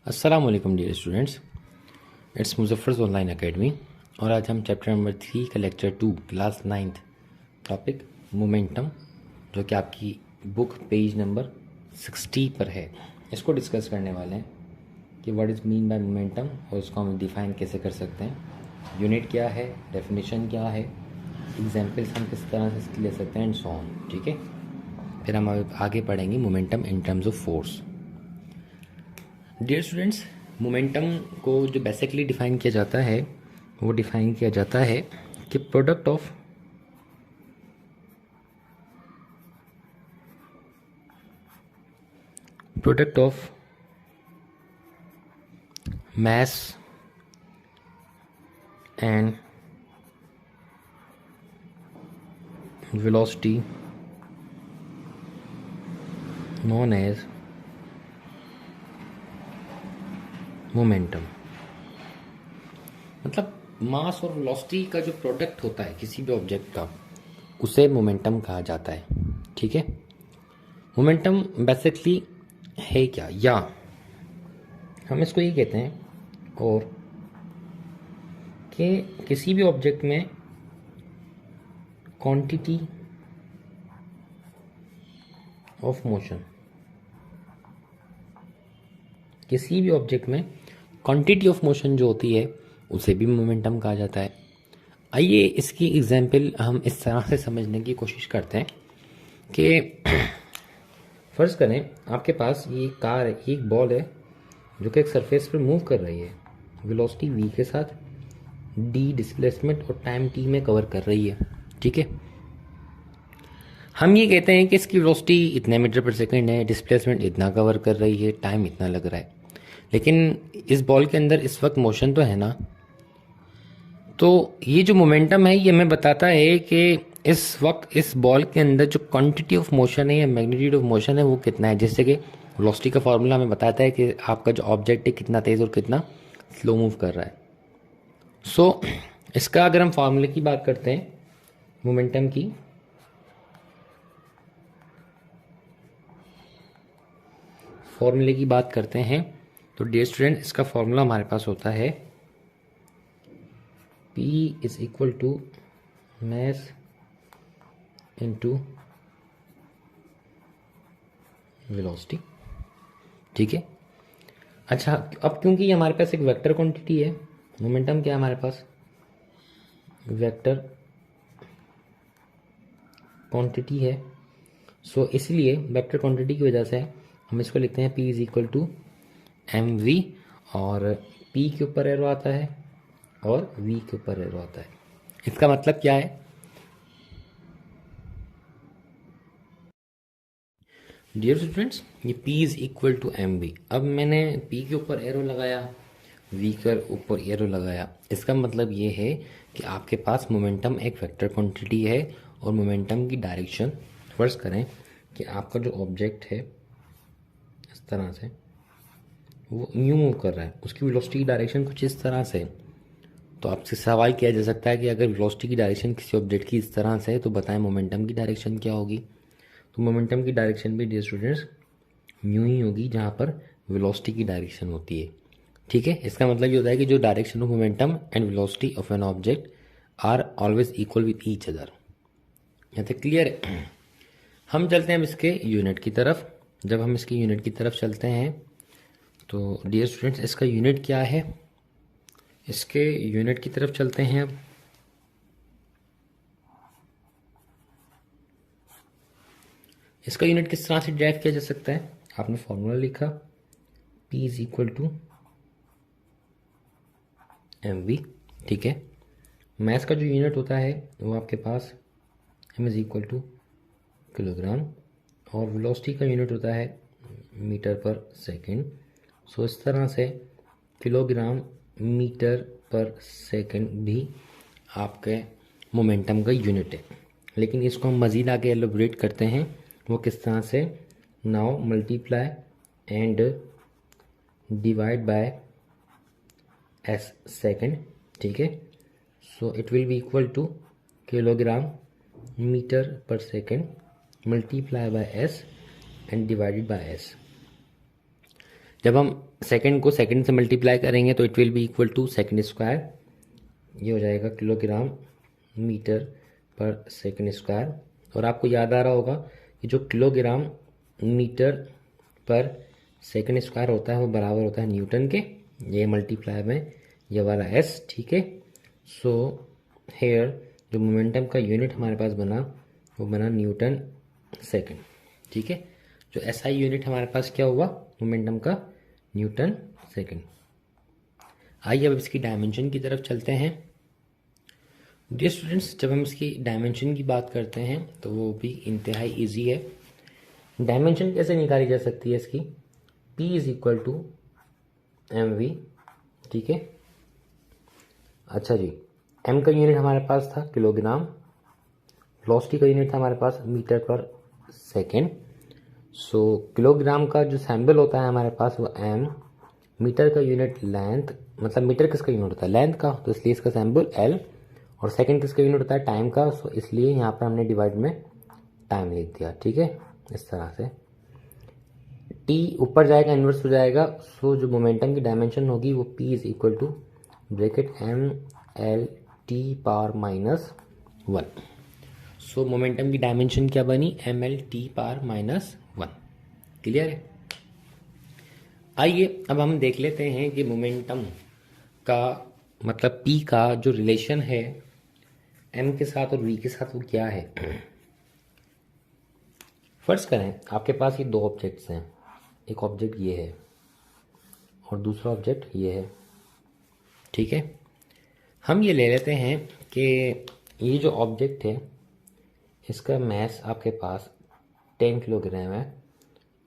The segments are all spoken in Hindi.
अस्सलाम वालेकुम dear students, it's Muzaffar online academy. और आज हम चैप्टर नंबर 3 का lecture 2 class 9th topic momentum, जो कि आपकी बुक पेज नंबर 60 पर है, इसको डिस्कस करने वाले हैं कि what is mean by momentum और इसको हम डिफ़ाइन कैसे कर सकते हैं, यूनिट क्या है, डेफिनेशन क्या है, एग्जाम्पल्स हम किस तरह से इसके ले सकते हैं एंड सो ऑन। ठीक है, फिर हम आगे पढ़ेंगे momentum in terms of force. Dear students, momentum को जो बेसिकली डिफाइन किया जाता है वो डिफाइन किया जाता है कि product of mass and velocity known as momentum. मतलब मास और वेलोसिटी का जो प्रोडक्ट होता है किसी भी ऑब्जेक्ट का, उसे मोमेंटम कहा जाता है। ठीक है, मोमेंटम बेसिकली है क्या, या हम इसको ये कहते हैं और कि किसी भी ऑब्जेक्ट में क्वांटिटी ऑफ मोशन, किसी भी ऑब्जेक्ट में क्वांटिटी ऑफ मोशन जो होती है उसे भी मोमेंटम कहा जाता है। आइए इसकी एग्जांपल हम इस तरह से समझने की कोशिश करते हैं कि फर्ज करें आपके पास ये कार है, ये एक बॉल है जो कि एक सरफेस पर मूव कर रही है, वेलोसिटी v के साथ, d डिस्प्लेसमेंट और टाइम t में कवर कर रही है। ठीक है, हम ये कहते हैं कि इसकी वेलोसिटी इतने मीटर पर सेकंड है, डिस्प्लेसमेंट इतना कवर कर रही है, टाइम इतना लग रहा है। लेकिन इस बॉल के अंदर इस वक्त मोशन तो है ना, तो ये जो मोमेंटम है ये हमें बताता है कि इस वक्त इस बॉल के अंदर जो क्वांटिटी ऑफ मोशन है या मैग्नीट्यूड ऑफ मोशन है वो कितना है। जैसे कि वेलोसिटी का फार्मूला हमें बताता है कि आपका जो ऑब्जेक्ट है कितना तेज़ और कितना स्लो मूव कर रहा है। सो इसका अगर हम फार्मूले की बात करते हैं मोमेंटम की, फॉर्मूले की बात करते हैं तो डियर स्टूडेंट इसका फॉर्मूला हमारे पास होता है P is equal to mass into velocity. ठीक है, अच्छा अब क्योंकि ये हमारे पास एक वेक्टर क्वांटिटी है, मोमेंटम क्या है हमारे पास, वेक्टर क्वांटिटी है। सो इसलिए वेक्टर क्वांटिटी की वजह से हम इसको लिखते हैं P is equal to mv, और P के ऊपर एरो आता है और V के ऊपर एरो आता है। इसका मतलब क्या है डियर स्टूडेंट्स, ये P is equal to mv। अब मैंने P के ऊपर एरो लगाया, V के ऊपर एरो लगाया, इसका मतलब ये है कि आपके पास मोमेंटम एक वेक्टर क्वांटिटी है और मोमेंटम की डायरेक्शन, फर्ज करें कि आपका जो ऑब्जेक्ट है इस तरह से वो यूं मूव कर रहा है, उसकी वेलोसिटी की डायरेक्शन कुछ इस तरह से। तो आपसे सवाल किया जा सकता है कि अगर वेलोसिटी की डायरेक्शन किसी ऑब्जेक्ट की इस तरह से है तो बताएं मोमेंटम की डायरेक्शन क्या होगी। तो मोमेंटम की डायरेक्शन भी डियर स्टूडेंट्स यूं ही होगी जहाँ पर वेलोसिटी की डायरेक्शन होती है। ठीक है, इसका मतलब ये होता है कि जो direction of momentum and velocity of an object are always equal with each other. यहाँ तक क्लियर है। हम चलते हैं अब इसके यूनिट की तरफ। जब हम इसकी यूनिट की तरफ चलते हैं तो डियर स्टूडेंट्स इसका यूनिट क्या है, इसके यूनिट की तरफ चलते हैं। अब इसका यूनिट किस तरह से ड्राइव किया जा सकता है, आपने फॉर्मूला लिखा P is equal to mv। ठीक है, मैस का जो यूनिट होता है वो आपके पास m is equal to kilogram, और वेलोसिटी का यूनिट होता है मीटर पर सेकंड। सो इस तरह से किलोग्राम मीटर पर सेकंड भी आपके मोमेंटम का यूनिट है। लेकिन इसको हम मज़ीद आगे एलोबरेट करते हैं, वो किस तरह से, now multiply and divide by S second. ठीक है, so it will be equal to kilogram metre per second multiply by S and divided by S. जब हम सेकंड को सेकंड से मल्टीप्लाई करेंगे तो it will be equal to second square, ये हो जाएगा kilogram metre per second square. और आपको याद आ रहा होगा कि जो kilogram metre per second square होता है वो बराबर होता है न्यूटन के, ये मल्टीप्लाई में ये वाला एस, ठीक है। सो हेयर जो मोमेंटम का यूनिट हमारे पास बना वो बना न्यूटन सेकंड, ठीक है। जो एसआई यूनिट हमारे पास क्या हुआ मोमेंटम का, न्यूटन सेकंड। आइए अब इसकी डायमेंशन की तरफ चलते हैं। डियर स्टूडेंट्स, जब हम इसकी डायमेंशन की बात करते हैं तो वो भी इंतहाई इजी है। डायमेंशन कैसे निकाली जा सकती है इसकी, P is equal to M V, ठीक है। अच्छा जी, m का यूनिट हमारे पास था किलोग्राम, वेलोसिटी का यूनिट था हमारे पास मीटर पर सेकेंड। सो किलोग्राम का जो सैम्बल होता है हमारे पास वो m, मीटर का यूनिट लेंथ, मतलब मीटर किसका यूनिट होता है लेंथ का, तो इसलिए इसका सैम्बल l, और सेकंड किसका यूनिट होता है टाइम का, सो इसलिए यहाँ पर हमने डिवाइड में टाइम लिख दिया, ठीक है। इस तरह से t ऊपर जाएगा इन्वर्स हो जाएगा, सो जो मोमेंटम की डायमेंशन होगी वो p is equal to bracket m l t power minus 1। So momentum की डायमेंशन क्या बनी, M L T power minus 1। Clear है। आइए अब हम देख लेते हैं कि मोमेंटम का मतलब p का जो रिलेशन है m के साथ और v के साथ वो क्या है। फर्ज करें आपके पास ये दो ऑब्जेक्ट्स हैं, एक ऑब्जेक्ट ये है और दूसरा ऑब्जेक्ट ये है, ठीक है। हम ये ले लेते हैं कि ये जो ऑब्जेक्ट है इसका मास आपके पास 10 किलोग्राम है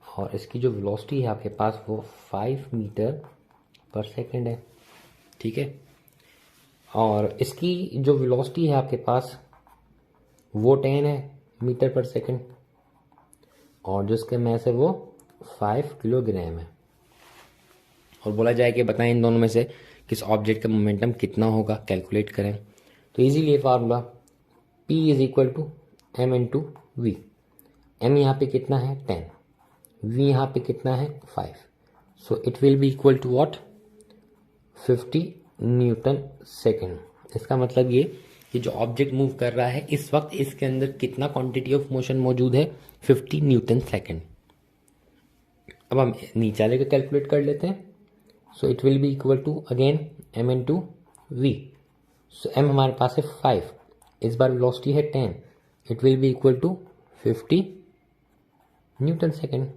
और इसकी जो वेलोसिटी है आपके पास वो 5 मीटर पर सेकंड है, ठीक है। और इसकी जो वेलोसिटी है आपके पास वो 10 है मीटर पर सेकंड और जो इसका मास है वो 5 किलोग्राम है। और बोला जाए कि बताएं इन दोनों में से किस ऑब्जेक्ट का मोमेंटम कितना होगा, कैलकुलेट करें। तो इजीली ये formula P is equal to M into V. M यहाँ पे कितना है 10, वी यहाँ पे कितना है 5, so it will be equal to what 50 newton second. इसका मतलब ये कि जो ऑब्जेक्ट मूव कर रहा है इस वक्त इसके अंदर कितना क्वांटिटी ऑफ मोशन मौजूद है 50 न्यूटन सेकेंड। अब हम नीचे वाले का कैलकुलेट कर लेते हैं। So it will be equal to again M into V. So M हमारे पास है 5, इस बार वेलोसिटी है 10, it will be equal to 50 newton second.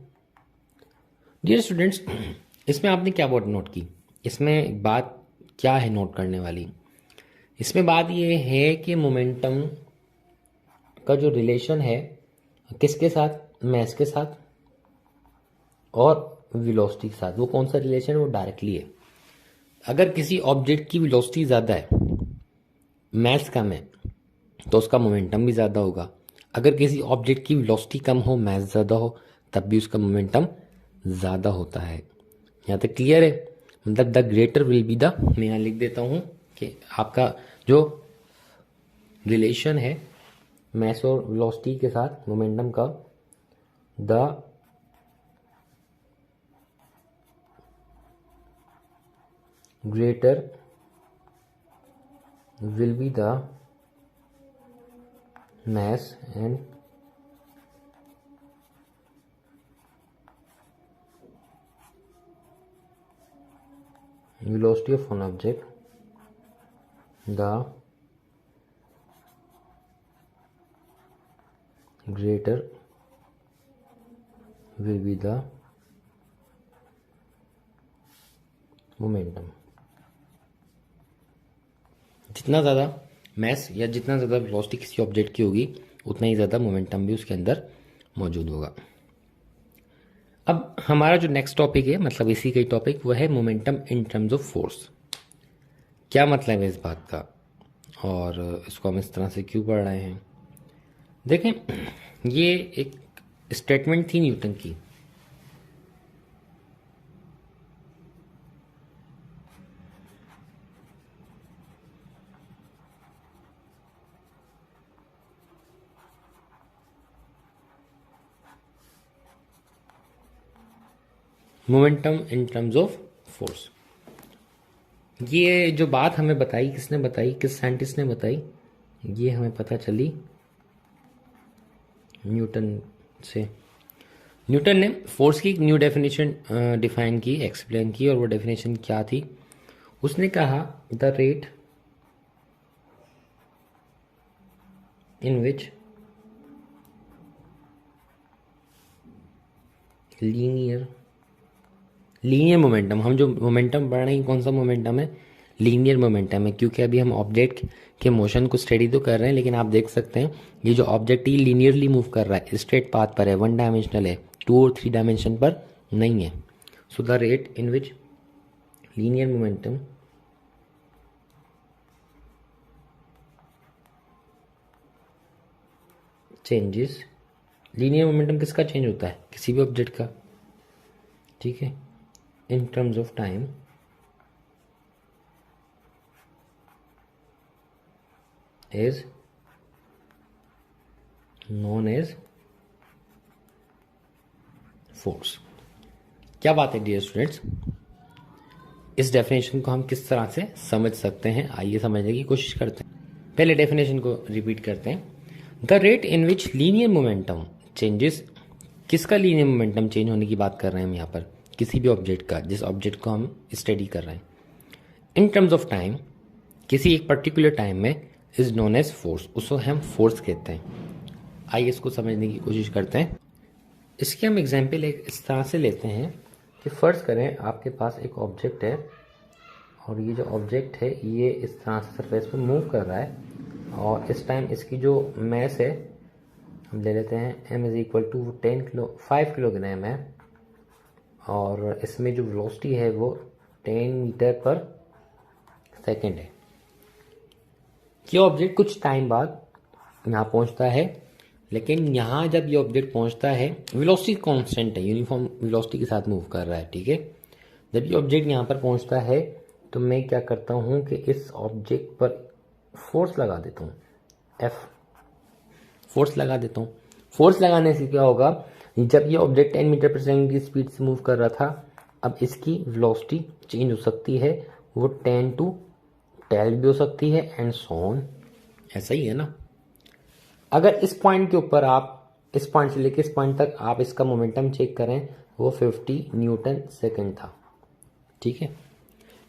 Dear students, इसमें आपने क्या बात नोट की, इसमें बात क्या है नोट करने वाली, इसमें बात ये है कि मोमेंटम का जो रिलेशन है किसके साथ, मास के साथ और वेलोसिटी के साथ, वो कौन सा रिलेशन है, वो डायरेक्टली है। अगर किसी ऑब्जेक्ट की वेलोसिटी ज़्यादा है, मास कम है, तो उसका मोमेंटम भी ज़्यादा होगा। अगर किसी ऑब्जेक्ट की वेलोसिटी कम हो, मास ज़्यादा हो, तब भी उसका मोमेंटम ज़्यादा होता है। यहाँ तक क्लियर है, मतलब the greater will be the, मैं यहाँ लिख देता हूँ कि आपका जो रिलेशन है मास और वेलोसिटी के साथ मोमेंटम का, the greater will be the mass and velocity of an object, the greater will be the momentum। जितना ज़्यादा मास या जितना ज़्यादा वेलोसिटी किसी ऑब्जेक्ट की होगी उतना ही ज़्यादा मोमेंटम भी उसके अंदर मौजूद होगा। अब हमारा जो नेक्स्ट टॉपिक है, मतलब इसी का ही टॉपिक, वह है momentum in terms of force. क्या मतलब है इस बात का और इसको हम इस तरह से क्यों पढ़ रहे हैं। देखें, ये एक स्टेटमेंट थी न्यूटन की, momentum in terms of force. ये जो बात हमें बताई, किसने बताई, किस साइंटिस्ट ने बताई, ये हमें पता चली न्यूटन से। न्यूटन ने फोर्स की एक न्यू डेफिनेशन डिफाइन की, एक्सप्लेन की, और वो डेफिनेशन क्या थी? उसने कहा the rate in which linear momentum, हम जो मोमेंटम पढ़ रहे हैं कौन सा मोमेंटम है? लीनियर मोमेंटम है, क्योंकि अभी हम ऑब्जेक्ट के मोशन को स्टडी तो कर रहे हैं, लेकिन आप देख सकते हैं ये जो ऑब्जेक्ट ही लीनियरली मूव कर रहा है, स्ट्रेट पाथ पर है, वन डायमेंशनल है, 2 और 3 डायमेंशन पर नहीं है। So the rate in which linear momentum changes, linear momentum किसका चेंज होता है? किसी भी ऑब्जेक्ट का, ठीक है, इन terms of time is known as force. क्या बात है डियर स्टूडेंट्स, इस डेफिनेशन को हम किस तरह से समझ सकते हैं, आइए समझने की कोशिश करते हैं। पहले डेफिनेशन को रिपीट करते हैं। The rate in which linear momentum changes, किसका लीनियर मोमेंटम चेंज होने की बात कर रहे हैं हम यहाँ पर? किसी भी ऑब्जेक्ट का, जिस ऑब्जेक्ट को हम स्टडी कर रहे हैं। इन टर्म्स ऑफ टाइम, किसी एक पर्टिकुलर टाइम में, इज नोन एज फोर्स, उसको हम फोर्स कहते हैं। आइए इसको समझने की कोशिश करते हैं। इसके हम एग्जाम्पल एक इस तरह से लेते हैं कि फर्ज करें आपके पास एक ऑब्जेक्ट है, और ये जो ऑब्जेक्ट है ये इस तरह से सरफेस पे मूव कर रहा है, और इस टाइम इसकी जो मैस है हम ले लेते हैं m is equal to 5 kilogram है, और इसमें जो वेलोसिटी है वो 10 मीटर पर सेकेंड है। ये ऑब्जेक्ट कुछ टाइम बाद यहाँ पहुँचता है, लेकिन यहाँ जब ये ऑब्जेक्ट पहुँचता है, वेलोसिटी कांस्टेंट है, यूनिफॉर्म वेलोसिटी के साथ मूव कर रहा है, ठीक है। जब ये ऑब्जेक्ट यहाँ पर पहुँचता है तो मैं क्या करता हूँ कि इस ऑब्जेक्ट पर फोर्स लगा देता हूँ, F फोर्स लगा देता हूँ। फोर्स लगाने से क्या होगा, जब ये ऑब्जेक्ट 10 मीटर पर सेकेंड की स्पीड से मूव कर रहा था, अब इसकी वेलोसिटी चेंज हो सकती है, वो 10 to 12 भी हो सकती है, एंड सो ऑन। ऐसा ही है ना। अगर इस पॉइंट के ऊपर आप, इस पॉइंट से लेकर इस पॉइंट तक आप इसका मोमेंटम चेक करें, वो 50 न्यूटन सेकेंड था, ठीक है।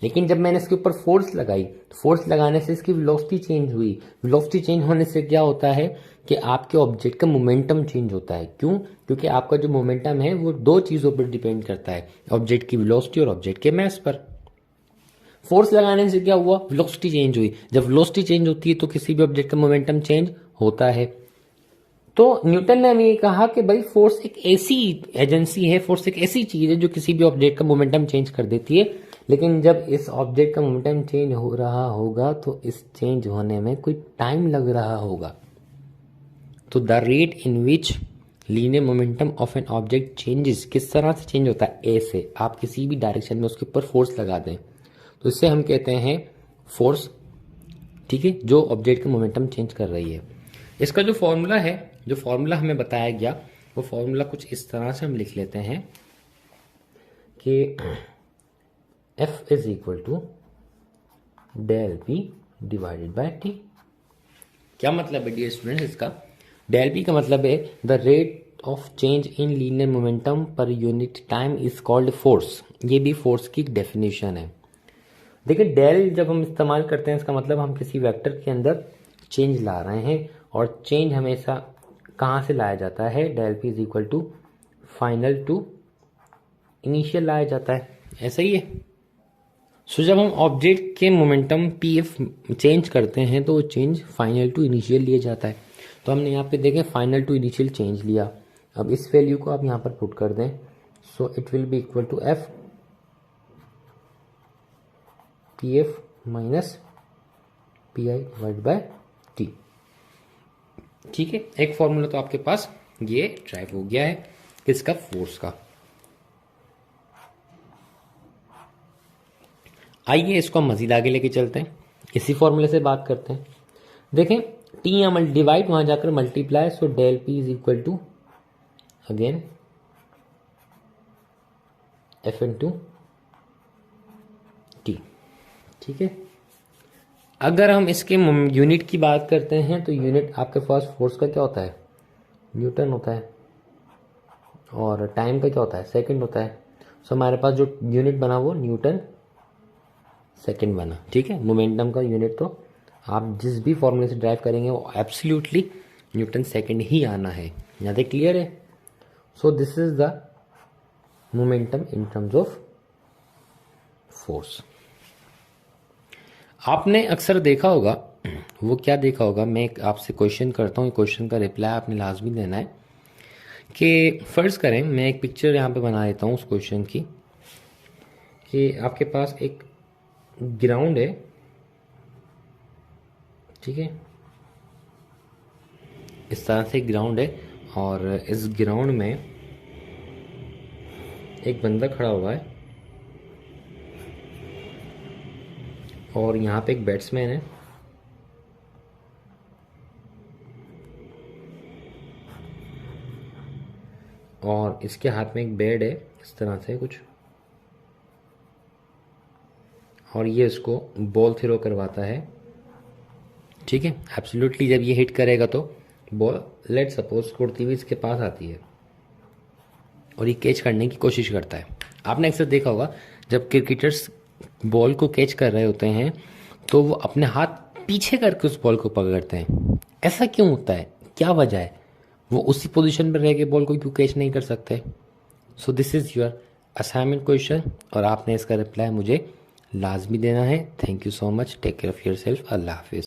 लेकिन जब मैंने इसके ऊपर फोर्स लगाई, फोर्स लगाने से इसकी वेलोसिटी चेंज हुई। वेलोसिटी चेंज होने से क्या होता है कि आपके ऑब्जेक्ट का मोमेंटम चेंज होता है। क्यों? क्योंकि आपका जो मोमेंटम है वो दो चीज़ों पर डिपेंड करता है, ऑब्जेक्ट की वेलोसिटी और ऑब्जेक्ट के मास पर। फोर्स लगाने से क्या हुआ, वेलोसिटी चेंज हुई। जब वेलोसिटी चेंज होती है तो किसी भी ऑब्जेक्ट का मोमेंटम चेंज होता है। तो न्यूटन ने हमें ये कहा कि भाई फोर्स एक ऐसी एजेंसी है, फोर्स एक ऐसी चीज है जो किसी भी ऑब्जेक्ट का मोमेंटम चेंज कर देती है। लेकिन जब इस ऑब्जेक्ट का मोमेंटम चेंज हो रहा होगा तो इस चेंज होने में कोई टाइम लग रहा होगा। तो the rate in which linear momentum of an object changes, किस तरह से चेंज होता है? ऐसे आप किसी भी डायरेक्शन में उसके ऊपर फोर्स लगा दें तो इससे हम कहते हैं फोर्स, ठीक है, जो ऑब्जेक्ट का मोमेंटम चेंज कर रही है। इसका जो फॉर्मूला है, जो फॉर्मूला हमें बताया गया, वो फॉर्मूला कुछ इस तरह से हम लिख लेते हैं कि F is equal to del P divided by T। क्या मतलब है डियर स्टूडेंट्स इसका? डेल P का मतलब है the rate of change in linear momentum per unit time is called force. ये भी फोर्स की डेफिनेशन है। देखिए डेल जब हम इस्तेमाल करते हैं इसका मतलब हम किसी वेक्टर के अंदर चेंज ला रहे हैं, और चेंज हमेशा कहाँ से लाया जाता है? Del P is equal to final to initial लाया जाता है, ऐसा ही है। सो जब हम ऑब्जेक्ट के मोमेंटम PF चेंज करते हैं तो वो चेंज फाइनल टू इनिशियल लिया जाता है। तो हमने यहाँ पे देखें फाइनल टू इनिशियल चेंज लिया। अब इस वैल्यू को आप यहाँ पर पुट कर दें, so it will be equal to F PF minus PI divide by T, ठीक है। एक फॉर्मूला तो आपके पास ये ड्राइव हो गया है किसका? फोर्स का। आइए इसको हम मजीद आगे लेके चलते हैं, इसी फॉर्मूले से बात करते हैं। देखें T यहाँ डिवाइड, वहां जाकर multiply, so del P is equal to again F/T, ठीक है। अगर हम इसके यूनिट की बात करते हैं तो यूनिट आपके पास फोर्स का क्या होता है, न्यूटन होता है, और टाइम का क्या होता है, सेकंड होता है। सो हमारे पास जो यूनिट बना वो न्यूटन सेकंड बना, ठीक है। मोमेंटम का यूनिट तो आप जिस भी फॉर्मूले से ड्राइव करेंगे वो एब्सोल्युटली न्यूटन सेकंड ही आना है। यहाँ तक क्लियर है। So this is the momentum in terms of force. आपने अक्सर देखा होगा, वो क्या देखा होगा, मैं एक आपसे क्वेश्चन करता हूँ, क्वेश्चन का रिप्लाई आपने लाजमी देना है कि फ़र्ज़ करें मैं एक पिक्चर यहाँ पे बना देता हूँ उस क्वेश्चन की, कि आपके पास एक ग्राउंड है, ठीक है, इस तरह से ग्राउंड है, और इस ग्राउंड में एक बंदा खड़ा हुआ है और यहाँ पे एक बैट्समैन है, और इसके हाथ में एक बैट है इस तरह से कुछ, और ये इसको बॉल थ्रो करवाता है, ठीक है। एब्सोल्युटली जब ये हिट करेगा तो बॉल लेट सपोज उड़ती हुई इसके पास आती है और ये कैच करने की कोशिश करता है। आपने अक्सर देखा होगा जब क्रिकेटर्स बॉल को कैच कर रहे होते हैं तो वो अपने हाथ पीछे करके उस बॉल को पकड़ते हैं। ऐसा क्यों होता है, क्या वजह है, वो उसी पोजीशन पर रह के बॉल को क्यों कैच नहीं कर सकते। So this is your assignment question, और आपने इसका रिप्लाई मुझे लाजमी देना है। Thank you so much, take care of your self, अल्लाह हाफिज़।